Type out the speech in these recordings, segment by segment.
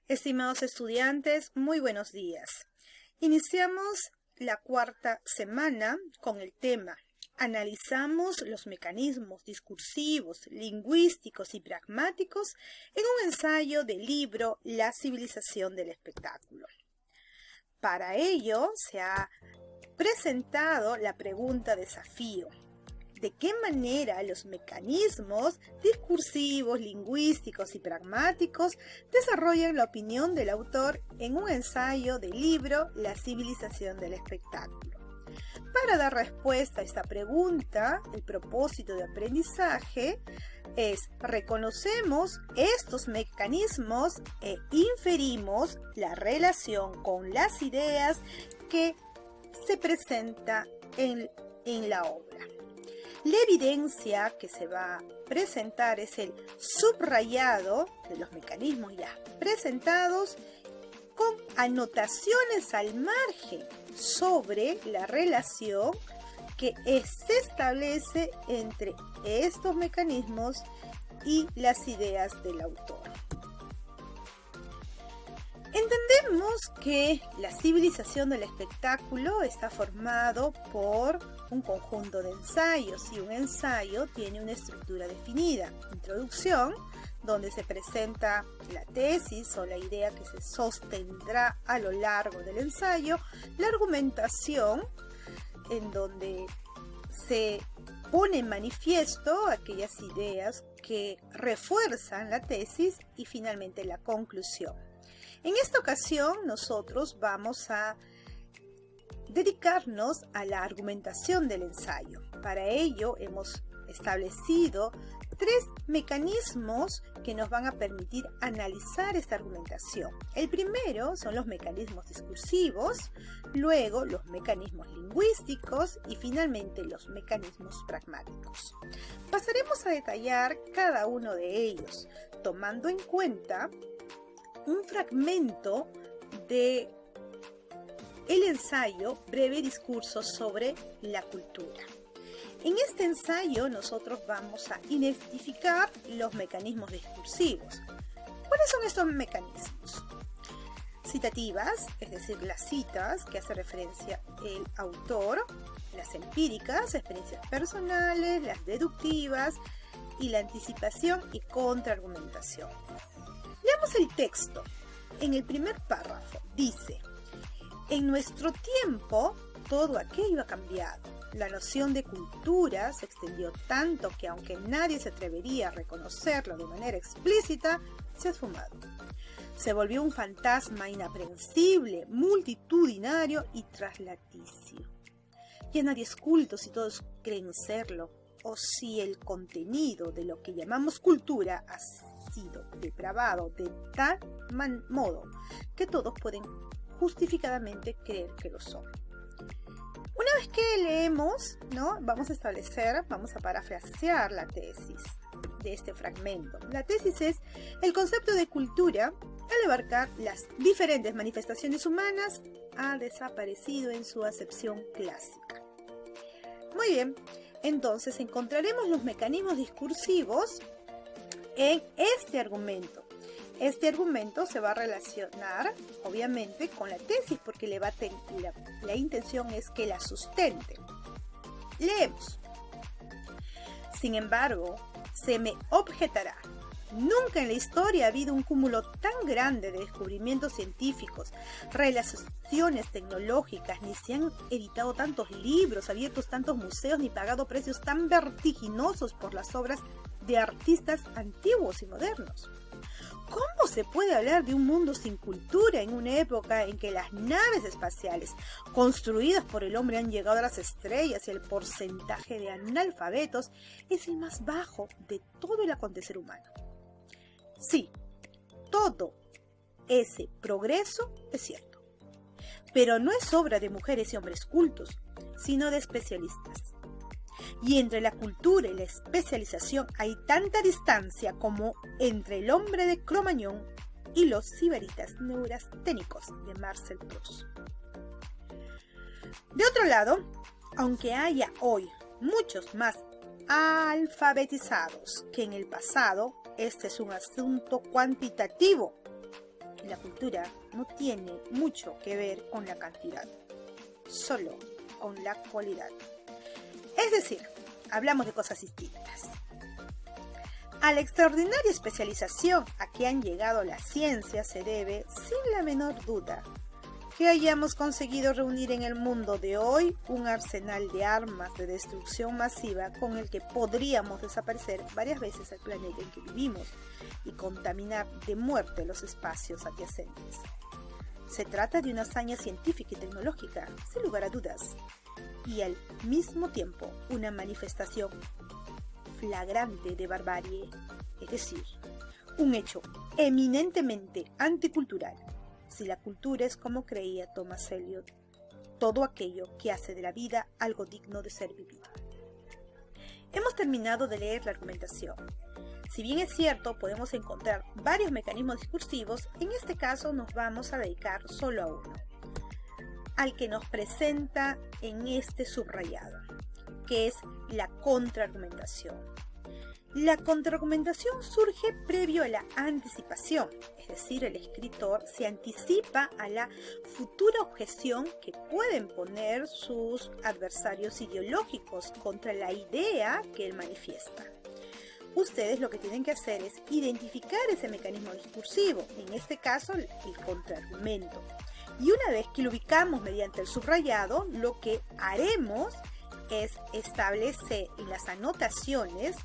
Estimados estudiantes, muy buenos días. Iniciamos la cuarta semana con el tema Analizamos los mecanismos discursivos, lingüísticos y pragmáticos en un ensayo del libro La civilización del espectáculo. Para ello se ha presentado la pregunta desafío. ¿De qué manera los mecanismos discursivos, lingüísticos y pragmáticos desarrollan la opinión del autor en un ensayo del libro La civilización del espectáculo? Para dar respuesta a esta pregunta, el propósito de aprendizaje es reconocemos estos mecanismos e inferimos la relación con las ideas que se presenta en la obra. La evidencia que se va a presentar es el subrayado de los mecanismos ya presentados con anotaciones al margen sobre la relación que se establece entre estos mecanismos y las ideas del autor. Entendemos que la civilización del espectáculo está formado por un conjunto de ensayos y un ensayo tiene una estructura definida. Introducción, donde se presenta la tesis o la idea que se sostendrá a lo largo del ensayo. La argumentación, en donde se pone en manifiesto aquellas ideas que refuerzan la tesis y finalmente la conclusión. En esta ocasión nosotros vamos a dedicarnos a la argumentación del ensayo. Para ello hemos establecido 3 mecanismos que nos van a permitir analizar esta argumentación. El primero son los mecanismos discursivos, luego los mecanismos lingüísticos y finalmente los mecanismos pragmáticos. Pasaremos a detallar cada uno de ellos, tomando en cuenta un fragmento de el ensayo Breve discurso sobre la cultura. En este ensayo nosotros vamos a identificar los mecanismos discursivos. ¿Cuáles son estos mecanismos? Citativas, es decir, las citas que hace referencia el autor, las empíricas, experiencias personales, las deductivas y la anticipación y contraargumentación. Leamos el texto. En el primer párrafo dice: en nuestro tiempo todo aquello ha cambiado. La noción de cultura se extendió tanto que aunque nadie se atrevería a reconocerlo de manera explícita, se ha esfumado. Se volvió un fantasma inaprensible, multitudinario y traslaticio. Ya nadie es culto si todos creen serlo, o si el contenido de lo que llamamos cultura ha sido depravado de tal modo que todos pueden justificadamente creer que lo son. Una vez que leemos, vamos a parafrasear la tesis de este fragmento. La tesis es: el concepto de cultura, al abarcar las diferentes manifestaciones humanas, ha desaparecido en su acepción clásica. Muy bien, entonces encontraremos los mecanismos discursivos en este argumento. Este argumento se va a relacionar, obviamente, con la tesis, porque la intención es que la sustente. Leemos. Sin embargo, se me objetará: nunca en la historia ha habido un cúmulo tan grande de descubrimientos científicos, realizaciones tecnológicas, ni se han editado tantos libros, abiertos tantos museos, ni pagado precios tan vertiginosos por las obras de artistas antiguos y modernos. ¿Cómo se puede hablar de un mundo sin cultura en una época en que las naves espaciales construidas por el hombre han llegado a las estrellas y el porcentaje de analfabetos es el más bajo de todo el acontecer humano? Sí, todo ese progreso es cierto, pero no es obra de mujeres y hombres cultos, sino de especialistas. Y entre la cultura y la especialización hay tanta distancia como entre el hombre de Cro-Magnon y los sibaritas neurasténicos de Marcel Proust. De otro lado, aunque haya hoy muchos más alfabetizados que en el pasado, este es un asunto cuantitativo. La cultura no tiene mucho que ver con la cantidad, solo con la cualidad. Es decir, hablamos de cosas distintas. A la extraordinaria especialización a que han llegado las ciencias se debe, sin la menor duda, que hayamos conseguido reunir en el mundo de hoy un arsenal de armas de destrucción masiva con el que podríamos desaparecer varias veces el planeta en que vivimos y contaminar de muerte los espacios adyacentes. Se trata de una hazaña científica y tecnológica, sin lugar a dudas, y al mismo tiempo una manifestación flagrante de barbarie, es decir, un hecho eminentemente anticultural, si la cultura es como creía Thomas Eliot, todo aquello que hace de la vida algo digno de ser vivido. Hemos terminado de leer la argumentación. Si bien es cierto, podemos encontrar varios mecanismos discursivos, en este caso nos vamos a dedicar solo a uno, al que nos presenta en este subrayado, que es la contraargumentación. La contraargumentación surge previo a la anticipación, es decir, el escritor se anticipa a la futura objeción que pueden poner sus adversarios ideológicos contra la idea que él manifiesta. Ustedes lo que tienen que hacer es identificar ese mecanismo discursivo, en este caso el contraargumento. Y una vez que lo ubicamos mediante el subrayado, lo que haremos es establecer en las anotaciones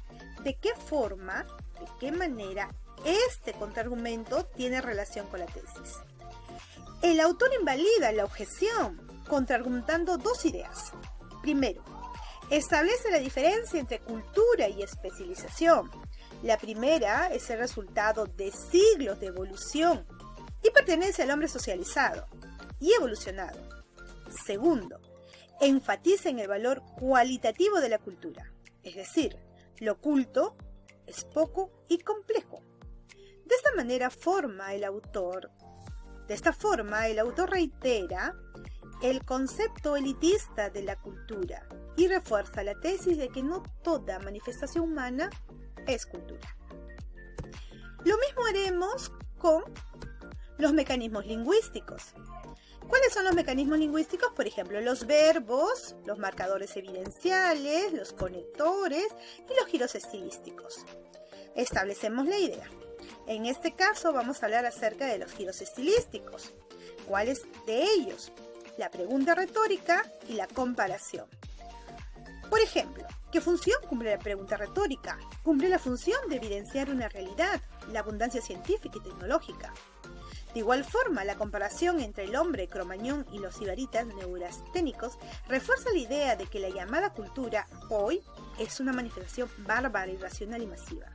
de qué forma, de qué manera este contraargumento tiene relación con la tesis. El autor invalida la objeción contraargumentando dos ideas. Primero, establece la diferencia entre cultura y especialización. La primera es el resultado de siglos de evolución y pertenece al hombre socializado y evolucionado. Segundo, enfatiza en el valor cualitativo de la cultura, es decir, lo culto es poco y complejo. De esta forma, el autor reitera el concepto elitista de la cultura y refuerza la tesis de que no toda manifestación humana es cultura. Lo mismo haremos con los mecanismos lingüísticos. ¿Cuáles son los mecanismos lingüísticos? Por ejemplo, los verbos, los marcadores evidenciales, los conectores y los giros estilísticos. Establecemos la idea. En este caso vamos a hablar acerca de los giros estilísticos. ¿Cuáles de ellos? La pregunta retórica y la comparación. Por ejemplo, ¿qué función cumple la pregunta retórica? Cumple la función de evidenciar una realidad, la abundancia científica y tecnológica. De igual forma, la comparación entre el hombre cromañón y los sibaritas neurasténicos refuerza la idea de que la llamada cultura hoy es una manifestación bárbara, irracional y masiva.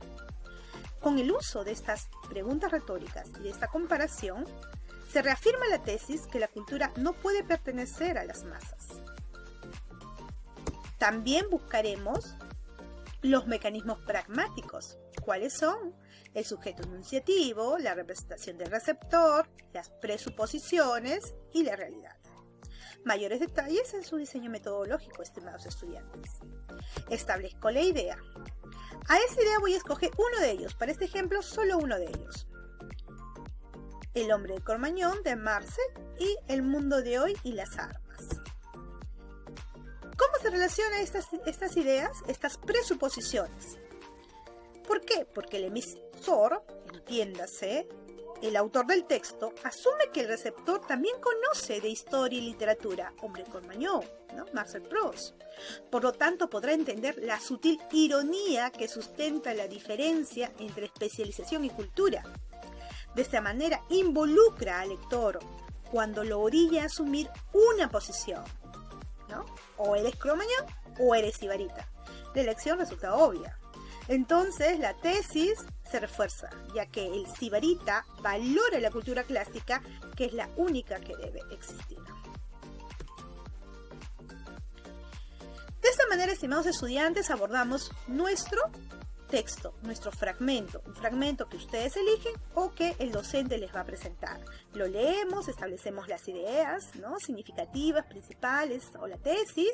Con el uso de estas preguntas retóricas y de esta comparación, se reafirma la tesis que la cultura no puede pertenecer a las masas. También buscaremos los mecanismos pragmáticos. ¿Cuáles son? El sujeto enunciativo, la representación del receptor, las presuposiciones y la realidad. Mayores detalles en su diseño metodológico, estimados estudiantes. Establezco la idea. A esa idea voy a escoger uno de ellos, para este ejemplo solo uno de ellos. El hombre de Cro-Magnon de Marcel y el mundo de hoy y las armas. ¿Cómo se relacionan estas ideas, estas presuposiciones? ¿Por qué? Porque el emisor, entiéndase, el autor del texto, asume que el receptor también conoce de historia y literatura, hombre Cro-Magnon, ¿no? Marcel Proust. Por lo tanto, podrá entender la sutil ironía que sustenta la diferencia entre especialización y cultura. De esta manera, involucra al lector cuando lo orilla a asumir una posición, ¿no? O eres Cro-Magnon o eres sibarita. La elección resulta obvia. Entonces, la tesis se refuerza, ya que el sibarita valora la cultura clásica, que es la única que debe existir. De esta manera, estimados estudiantes, abordamos nuestro texto, nuestro fragmento, un fragmento que ustedes eligen o que el docente les va a presentar. Lo leemos, establecemos las ideas, ¿no?, significativas, principales o la tesis,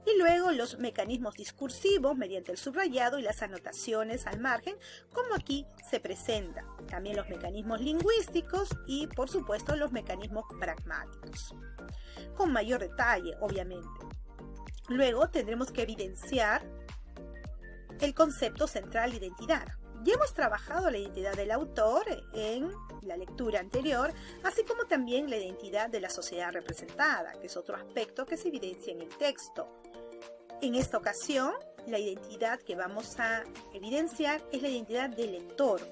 y luego los mecanismos discursivos mediante el subrayado y las anotaciones al margen, como aquí se presenta. También los mecanismos lingüísticos y, por supuesto, los mecanismos pragmáticos, con mayor detalle, obviamente. Luego tendremos que evidenciar el concepto central de identidad. Ya hemos trabajado la identidad del autor en la lectura anterior, así como también la identidad de la sociedad representada, que es otro aspecto que se evidencia en el texto. En esta ocasión, la identidad que vamos a evidenciar es la identidad del lector,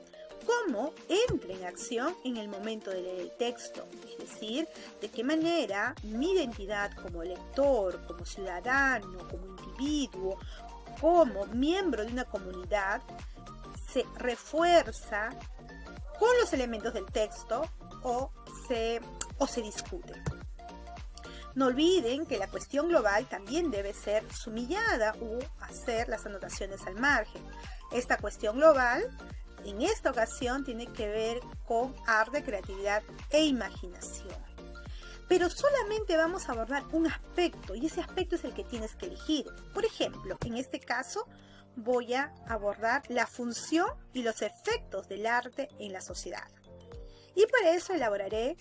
cómo entra en acción en el momento de leer el texto, es decir, de qué manera mi identidad como lector, como ciudadano, como individuo, como miembro de una comunidad se refuerza con los elementos del texto o se discute. No olviden que la cuestión global también debe ser sumillada o hacer las anotaciones al margen. Esta cuestión global en esta ocasión tiene que ver con arte, creatividad e imaginación. Pero solamente vamos a abordar un aspecto y ese aspecto es el que tienes que elegir. Por ejemplo, en este caso voy a abordar la función y los efectos del arte en la sociedad. Y para eso elaboraré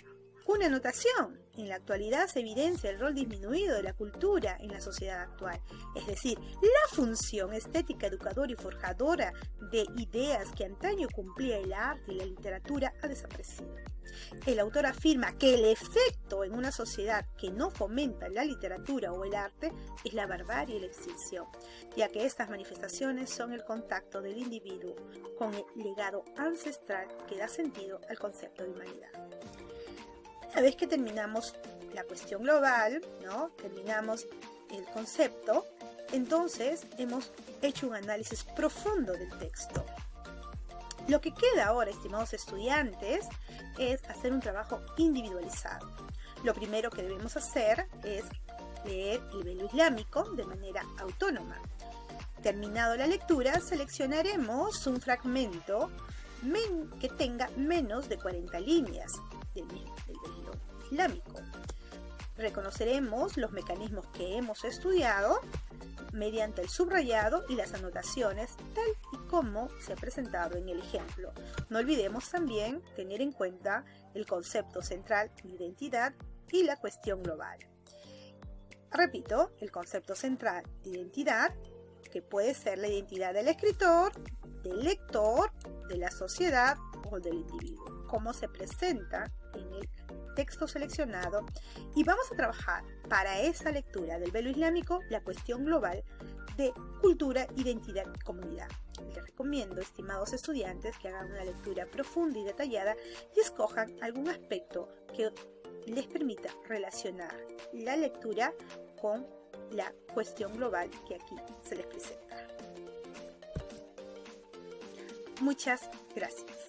una anotación. En la actualidad se evidencia el rol disminuido de la cultura en la sociedad actual, es decir, la función estética, educadora y forjadora de ideas que antaño cumplía el arte y la literatura ha desaparecido. El autor afirma que el efecto en una sociedad que no fomenta la literatura o el arte es la barbarie y la extinción, ya que estas manifestaciones son el contacto del individuo con el legado ancestral que da sentido al concepto de humanidad. Una vez que terminamos la cuestión global, ¿no?, terminamos el concepto, entonces hemos hecho un análisis profundo del texto. Lo que queda ahora, estimados estudiantes, es hacer un trabajo individualizado. Lo primero que debemos hacer es leer el velo islámico de manera autónoma. Terminado la lectura, seleccionaremos un fragmento que tenga menos de 40 líneas del velo islámico. Reconoceremos los mecanismos que hemos estudiado mediante el subrayado y las anotaciones tal y como se ha presentado en el ejemplo. No olvidemos también tener en cuenta el concepto central de identidad y la cuestión global. Repito, el concepto central de identidad, que puede ser la identidad del escritor, del lector, de la sociedad o del individuo, como se presenta en el texto seleccionado, y vamos a trabajar para esa lectura del velo islámico la cuestión global de cultura, identidad y comunidad. Les recomiendo, estimados estudiantes, que hagan una lectura profunda y detallada y escojan algún aspecto que les permita relacionar la lectura con la cuestión global que aquí se les presenta. Muchas gracias.